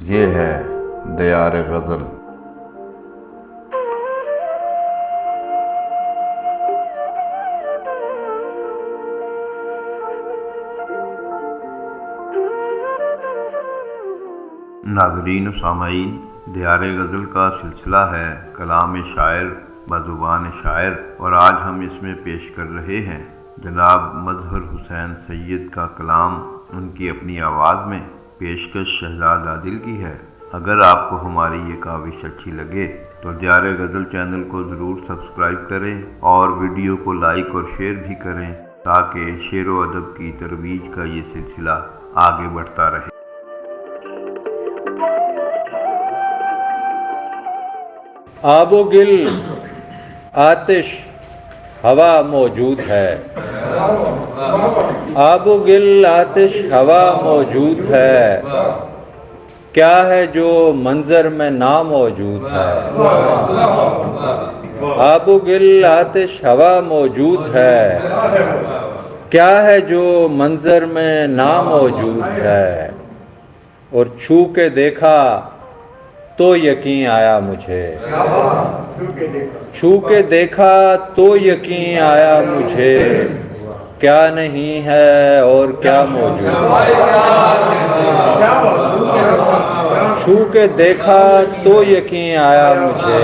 یہ ہے دیار غزل۔ ناظرین و سامعین، دیار غزل کا سلسلہ ہے کلام شاعر بزبان شاعر، اور آج ہم اس میں پیش کر رہے ہیں جناب مظہر حسین سید کا کلام، ان کی اپنی آواز میں۔ پیشکش شہزاد عادل کی ہے۔ اگر آپ کو ہماری یہ کاوش اچھی لگے تو دیار غزل چینل کو ضرور سبسکرائب کریں اور ویڈیو کو لائک اور شیئر بھی کریں تاکہ شعر و ادب کی ترویج کا یہ سلسلہ آگے بڑھتا رہے۔ آب و گل آتش ہوا موجود ہے، آب و گل آتش ہوا موجود ہے، کیا ہے جو منظر میں ناموجود ہے۔ آب و گل آتش ہوا موجود ہے، کیا ہے جو منظر میں ناموجود ہے، اور چھو کے دیکھا تو یقین آیا مجھے، چھو کے دیکھا تو یقین آیا مجھے، کیا نہیں ہے اور کیا موجود ہے۔ چھو کے دیکھا تو یقین آیا مجھے،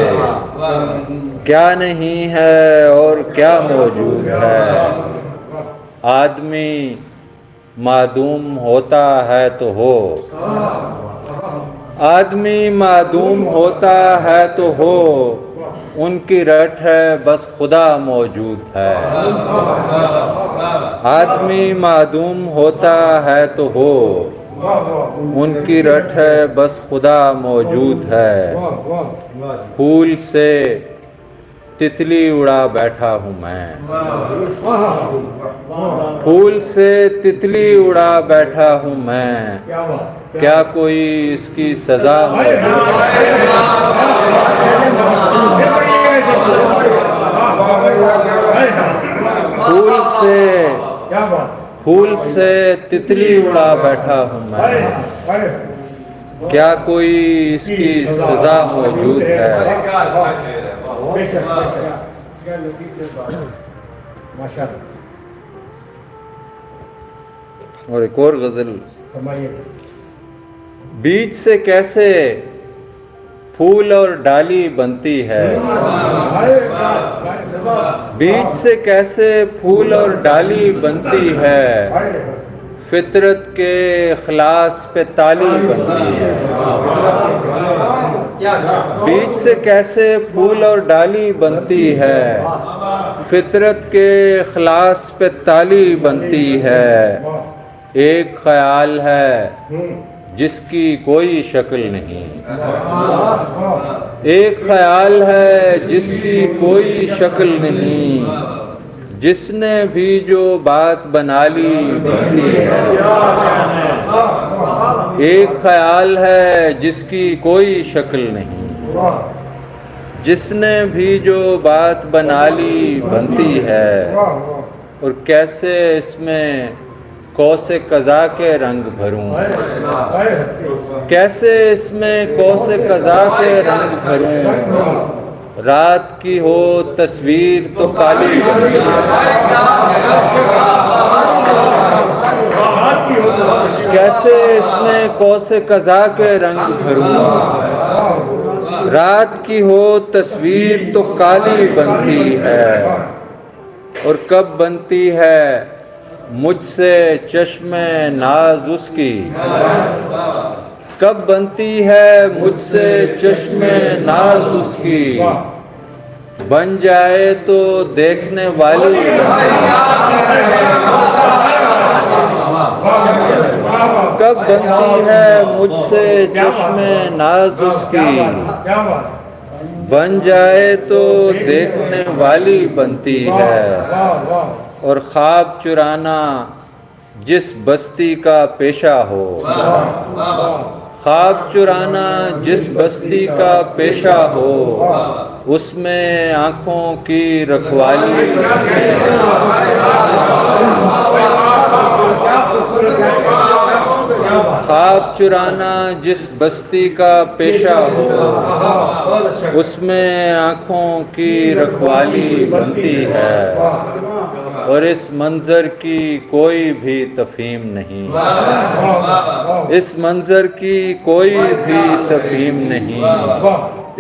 کیا نہیں ہے اور کیا موجود ہے۔ آدمی معدوم ہوتا ہے تو ہو، آدمی معدوم ہوتا ہے تو ہو، ان کی رٹ ہے بس خدا موجود ہے۔ آدمی معدوم ہوتا ہے تو ہو، ان کی رٹ ہے بس خدا موجود ہے۔ پھول سے تتلی اڑا بیٹھا ہوں میں، پھول سے تتلی اڑا بیٹھا ہوں میں، کیا کوئی اس کی سزا موجود ہے۔ پھول سے تتلی اڑا بیٹھا ہوں میں، کیا کوئی اس کی سزا موجود ہے۔ اور ایک اور غزل۔ بیج سے کیسے پھول اور ڈالی بنتی ہے، بیج سے کیسے پھول اور ڈالی بنتی ہے، فطرت کے اخلاص پہ تالی بنتی ہے۔ بیج سے کیسے پھول اور ڈالی بنتی ہے، فطرت کے اخلاص پہ تالی بنتی ہے۔ ایک خیال ہے جس کی کوئی شکل نہیں، ایک خیال ہے جس کی کوئی شکل نہیں، جس نے بھی جو بات بنا لی بنتی ہے۔ ایک خیال ہے جس کی کوئی شکل نہیں، جس نے بھی جو بات بنا لی بنتی ہے۔ اور کیسے اس میں قوس قزح کے رنگ بھروں، کیسے اس میں قوس قزح کے رنگ بھروں، رات کی ہو تصویر تو کالی بنتی ہے۔ کیسے اس میں قوس قزح کے رنگ بھروں، رات کی ہو تصویر تو کالی بنتی ہے۔ اور کب بنتی ہے مجھ سے چشم ناز اس کی، کب بنتی ہے مجھ سے چشم ناز اس کی، بن جائے تو دیکھنے والی کب بنتی ہے مجھ سے چشم ناز اس کی، بن جائے تو دیکھنے والی بنتی ہے۔ اور خواب چرانا جس بستی کا پیشہ ہو، خواب چرانا جس بستی کا پیشہ ہو، اس میں آنکھوں کی رکھوالی خواب چرانا جس بستی کا پیشہ ہو، اس میں آنکھوں کی رکھوالی بنتی ہے، اور اس منظر کی کوئی بھی تفہیم نہیں، اس منظر کی کوئی بھی تفہیم نہیں،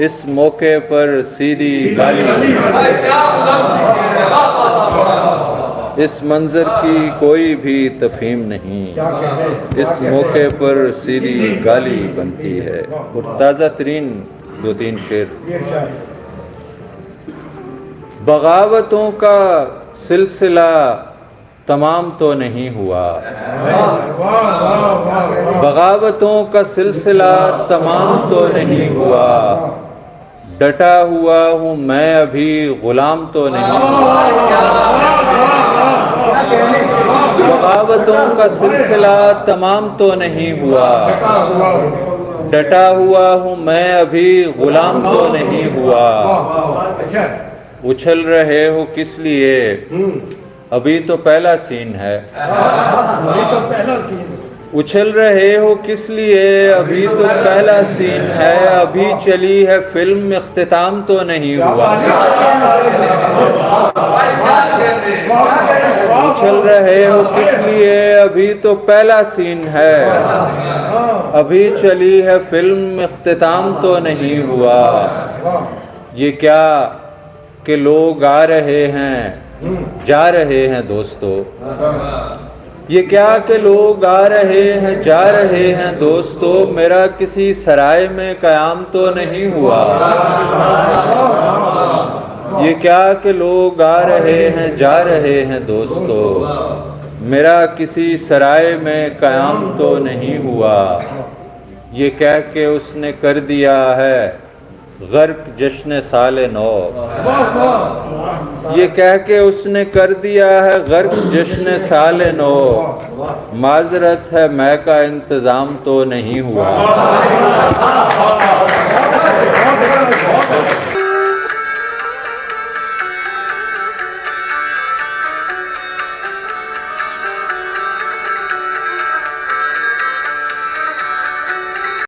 اس موقع پر سیدھی گالی، اس منظر کی کوئی بھی تفہیم نہیں، اس موقع پر سیدھی گالی بنتی ہے۔ اور تازہ ترین دو تین شعر۔ بغاوتوں کا سلسلہ تمام تو نہیں ہوا، بغاوتوں کا سلسلہ تمام تو نہیں ہوا، ڈٹا ہوا ہوں میں ابھی غلام تو نہیں ہوا، بغاوتوں کا سلسلہ تمام تو نہیں ہوا، ڈٹا ہوا ہوں میں ابھی غلام تو نہیں ہوا، اچھل رہے ہو کس لیے ابھی تو پہلا سین ہے، اچھل رہے ہو کس لیے ابھی تو پہلا سین ہے، ابھی چلی ہے فلم اختتام تو نہیں ہوا، اچھل رہے ہو کس لیے ابھی تو پہلا سین ہے، ابھی چلی ہے فلم اختتام تو نہیں ہوا، یہ کیا کہ لوگ آ رہے ہیں جا رہے ہیں دوستو، یہ کیا کہ لوگ آ رہے ہیں جا رہے ہیں دوستو، میرا کسی سرائے میں قیام تو نہیں ہوا، یہ کیا کہ لوگ آ رہے ہیں جا رہے ہیں دوستو، میرا کسی سرائے میں قیام تو نہیں ہوا، یہ کہہ کے اس نے کر دیا ہے غرق جشن سال نو، یہ کہہ کے اس نے کر دیا ہے غرق جشن سال نو، معذرت ہے میں کا انتظام تو نہیں ہوا۔